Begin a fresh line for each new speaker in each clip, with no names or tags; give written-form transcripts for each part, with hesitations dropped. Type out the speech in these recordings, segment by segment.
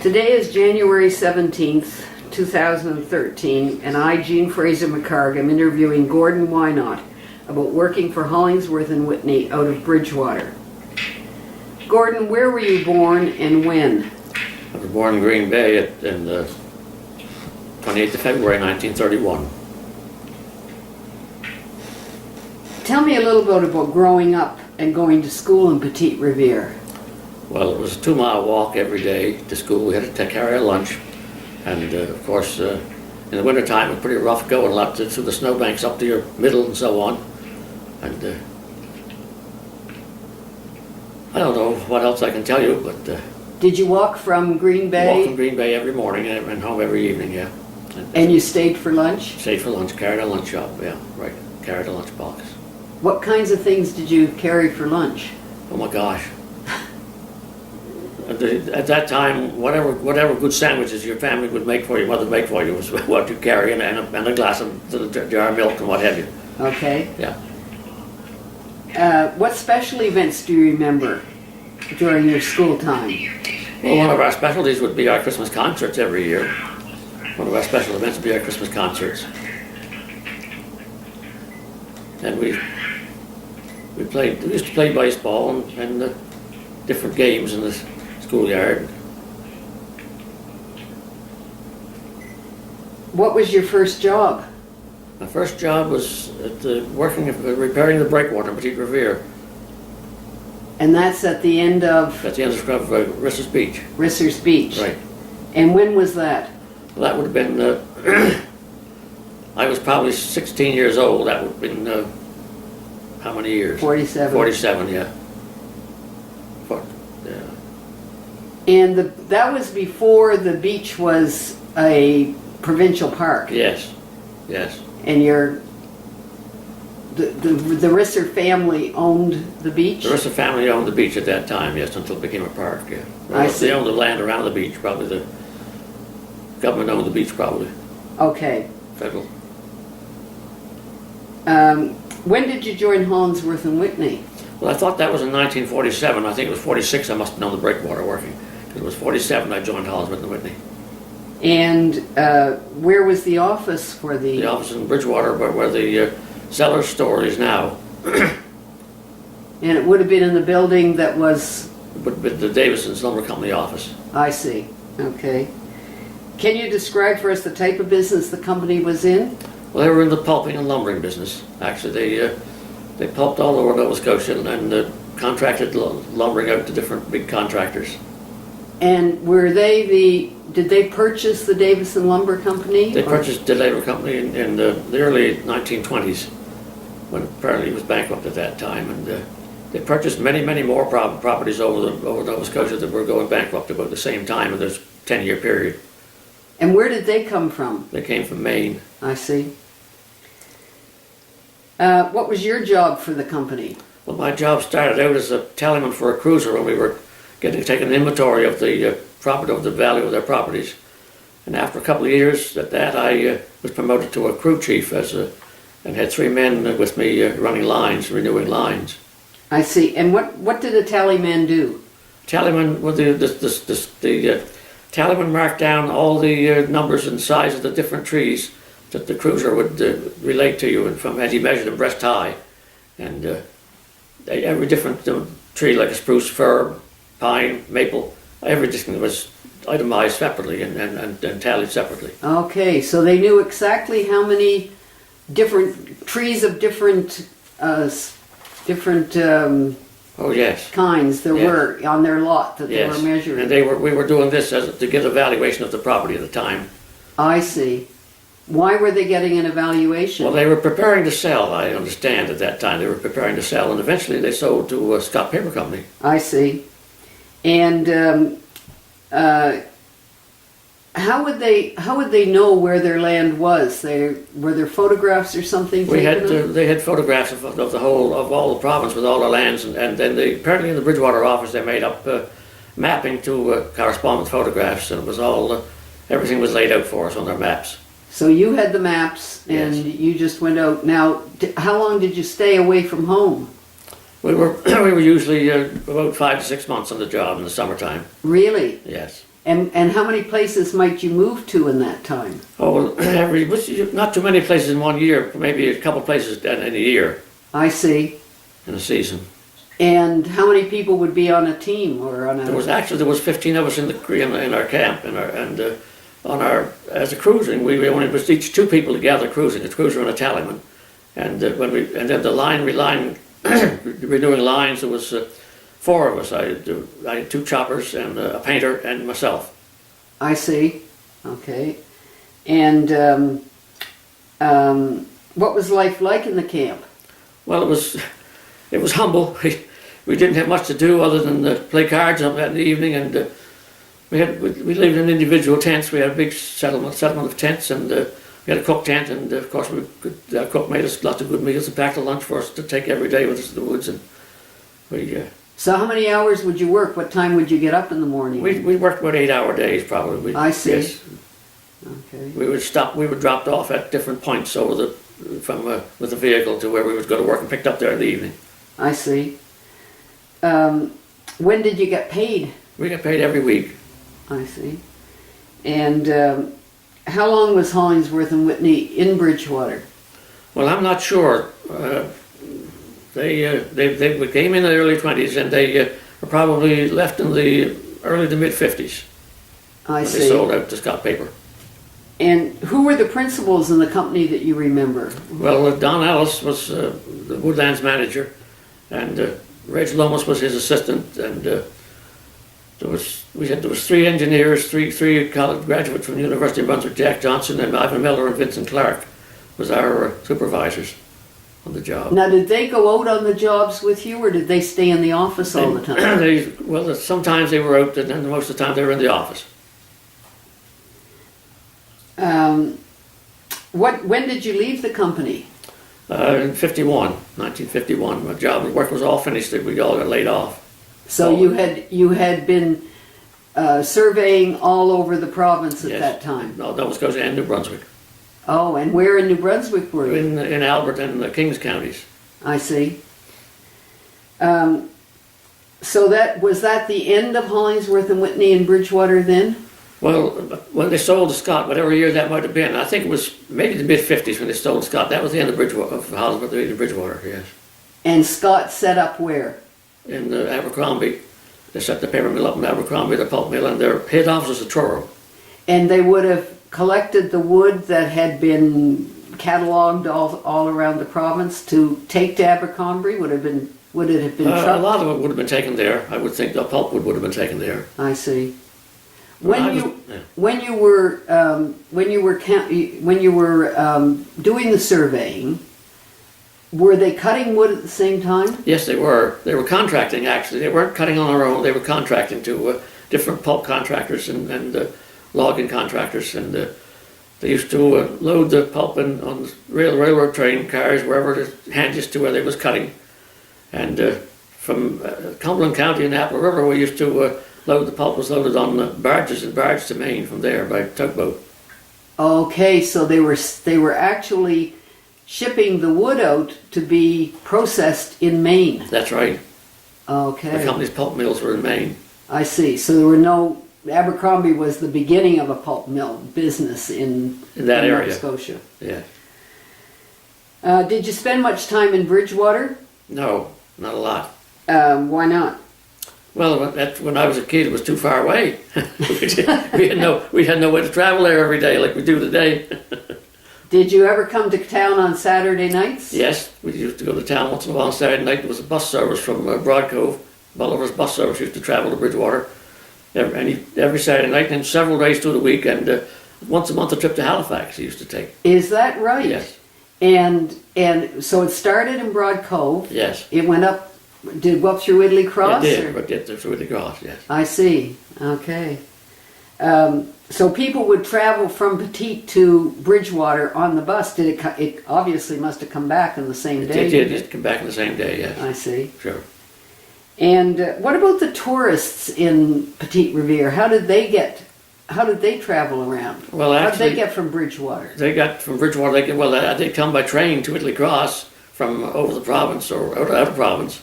Today is January 17th, 2013, and I, Jean Fraser McCarg, am interviewing Gordon Whynacht about working for Hollingsworth and Whitney out of Bridgewater. Gordon, where were you born and when?
I was born in Green Bay in the 28th of February 1931.
Tell me a little bit about growing up and going to school in Petite Riviere.
Well, it was a 2-mile walk every day to school. We had to take care of lunch. And of course, in the wintertime, it was pretty rough going up through the snowbanks up to your middle and so on. And I don't know what else I can tell you, but...
Did you walk from Green Bay?
Walked from Green Bay every morning and went home every evening, yeah.
And you stayed for lunch?
Stayed for lunch, carried a lunch up, yeah, right. Carried a lunch box.
What kinds of things did you carry for lunch?
Oh my gosh. At that time, whatever good sandwiches your family would make for you, mother would make for you, was what you carry, and a glass of jar of milk and what have you.
Okay.
Yeah.
What special events do you remember during your school time?
Well, one of our specialties would be our Christmas concerts every year. One of our special events would be our Christmas concerts. And we used to play baseball and different games in the schoolyard.
What was your first job?
My first job was repairing the breakwater in Petite Riviere.
And that's at the end of?
At the end of Risser's Beach.
Risser's Beach.
Right.
And when was that?
Well, that would have been, I was probably 16 years old. That would have been, how many years?
47.
47, yeah. Yeah.
And that was before the beach was a provincial park.
Yes, yes.
And the Risser family owned the beach?
The Risser family owned the beach at that time, yes, until it became a park, yeah. Well,
I see.
They owned the land around the beach, probably the government owned the beach, probably.
Okay.
Federal.
When did you join Hollingsworth and Whitney?
Well, I thought that was in 1947. I think it was 46 I must have known the breakwater working. Because it was 47 I joined Hollingsworth and Whitney.
And where was the office for the...
The office in Bridgewater, where the Zeller's store is now.
And it would have been in the building that was...
But the Davison's Lumber Company office.
I see. Okay. Can you describe for us the type of business the company was in?
Well, they were in the pulping and lumbering business. Actually, they pulped all over Nova Scotia and contracted lumbering out to different big contractors.
And did they purchase the Davison Lumber Company?
They purchased the Labor Company in the early 1920s, when apparently it was bankrupt at that time. And they purchased many more properties over Nova Scotia that were going bankrupt about the same time in this 10-year period.
And where did they come from?
They came from Maine.
I see. What was your job for the company?
Well, my job started out as a tallyman for a cruiser when we were taking an inventory of the profit of the value of their properties. And after a couple of years at that, I was promoted to a crew chief and had 3 men with me running lines, renewing lines.
I see. And what did a tallyman do?
Tallyman, well, the tallyman marked down all the numbers and size of the different trees that the cruiser would relate to you, and as he measured them breast high. And every different tree, like a spruce, fir, pine, maple, everything was itemized separately and tallied separately.
Okay, so they knew exactly how many different trees of different
Oh yes,
kinds there were on their lot that they were measuring.
And we were doing this to get a valuation of the property at the time.
I see. Why were they getting an evaluation?
Well, they were preparing to sell, I understand, at that time. They were preparing to sell, and eventually they sold to Scott Paper Company.
I see. And how would they know where their land was? Were there photographs or something taken?
They had photographs of all the province with all the lands, and then apparently in the Bridgewater office they made up mapping to correspond with photographs, and it was all everything was laid out for us on their maps.
So you had the maps, and you just went out. Now, how long did you stay away from home?
We were usually about 5 to 6 months on the job in the summertime.
Really?
Yes.
And how many places might you move to in that time?
Oh, not too many places in 1 year, maybe a couple places in a year,
I see.
in a season.
And how many people would be on a team or on a?
There was 15 of us in our camp, as a cruising, we only was each 2 people together cruising, a cruiser and a tallyman. And then the line renewing lines, there was 4 of us. I had 2 choppers and a painter and myself.
I see. Okay. And what was life like in the camp?
Well, it was humble. We didn't have much to do other than play cards in the evening, and we lived in individual tents. We had a big settlement of tents, and we had a cook tent, and of course our cook made us lots of good meals and packed a lunch for us to take every day with us to the woods. And
So how many hours would you work? What time would you get up in the morning?
we worked about 8-hour days probably.
I see.
Yes.
Okay.
We were dropped off at different points with the vehicle to where we would go to work and picked up there in the evening.
I see. When did you get paid?
We got paid every week.
I see. And how long was Hollingsworth and Whitney in Bridgewater?
Well, I'm not sure. They came in the early 20s, and they were probably left in the early to mid 50s.
I see.
They sold out to Scott Paper.
And who were the principals in the company that you remember?
Well, Don Ellis was the Woodlands manager, and Reg Lomas was his assistant, and there was 3 engineers, three college graduates from the University of Brunswick, Jack Johnson and Ivan Miller and Vincent Clark was our supervisors on the job.
Now, did they go out on the jobs with you, or did they stay in the office all the time?
Sometimes they were out, and then most of the time they were in the office.
When did you leave the company?
In 1951. My work was all finished. We all got laid off.
So you had been surveying all over the province at that time?
No, Nova Scotia and New Brunswick.
Oh, and where in New Brunswick were you?
In Albert and the Kings counties.
I see. So was that the end of Hollingsworth and Whitney in Bridgewater then?
Well, when they sold to Scott, whatever year that might have been, I think it was maybe the mid-50s when they sold to Scott. That was the end of Hollingsworth and Bridgewater, yes.
And Scott set up where?
In Abercrombie. They set the paper mill up in Abercrombie, the pulp mill, and their head office was at Truro.
And they would have collected the wood that had been catalogued all around the province to take to Abercrombie? Would it have been trucked?
A lot of it would have been taken there. I would think the pulpwood would have been taken there.
I see.
When
you were doing the surveying, were they cutting wood at the same time?
Yes, they were. They were contracting, actually. They weren't cutting on their own. They were contracting to different pulp contractors and logging contractors. And they used to load the pulp on railroad train cars, wherever the handiest to where they was cutting. And from Cumberland County and Apple River, we used to the pulp was loaded on barges to Maine from there by tugboat. Okay,
so they were actually shipping the wood out to be processed in Maine.
That's right.
Okay.
The company's pulp mills were in Maine.
I see. So there were Abercrombie was the beginning of a pulp mill business in
that area.
Nova Scotia.
Yeah.
Did you spend much time in Bridgewater?
No, not a lot.
Why not?
Well, when I was a kid, it was too far away. we had no way to travel there every day like we do today.
Did you ever come to town on Saturday nights?
Yes, we used to go to town once in a while on Saturday night. There was a bus service from Broad Cove. Bolivar's bus service used to travel to Bridgewater every Saturday night, and several days through the week, and once a month a trip to Halifax he used to take.
Is that right?
Yes.
And so it started in Broad Cove.
Yes.
It went up. Did it go up through Ridley Cross?
It did through Ridley Cross, yes.
I see. Okay. So people would travel from Petite to Bridgewater on the bus. It obviously must have come back in the same day.
It did. It come back in the same day, yes.
I see.
Sure.
And what about the tourists in Petite Riviere? How did they travel around?
Well, actually,
how did they get from Bridgewater?
They got from Bridgewater. They come by train to Ridley Cross from over the province or out of province.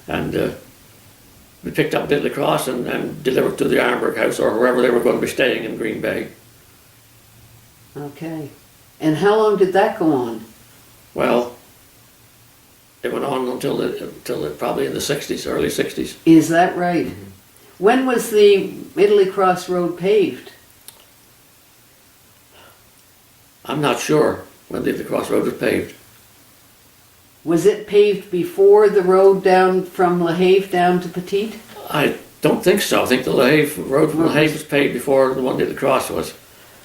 And be picked up at Italy Cross and delivered to the Arnberg House or wherever they were going to be staying in Green Bay.
Okay. And how long did that go on?
Well, it went on until probably in the 60s, early 60s.
Is that right? When was the Italy Cross Road paved?
I'm not sure when the Cross Road was paved.
Was it paved before the road down from LaHave down to Petite?
I don't think so. I think the LaHave Road from LaHave was paved before the one near the Cross was.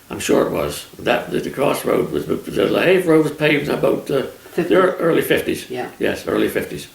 I'm sure it was. The Cross Road was, the LaHave Road was paved in about the
50.
early 50s.
Yeah.
Yes, early 50s.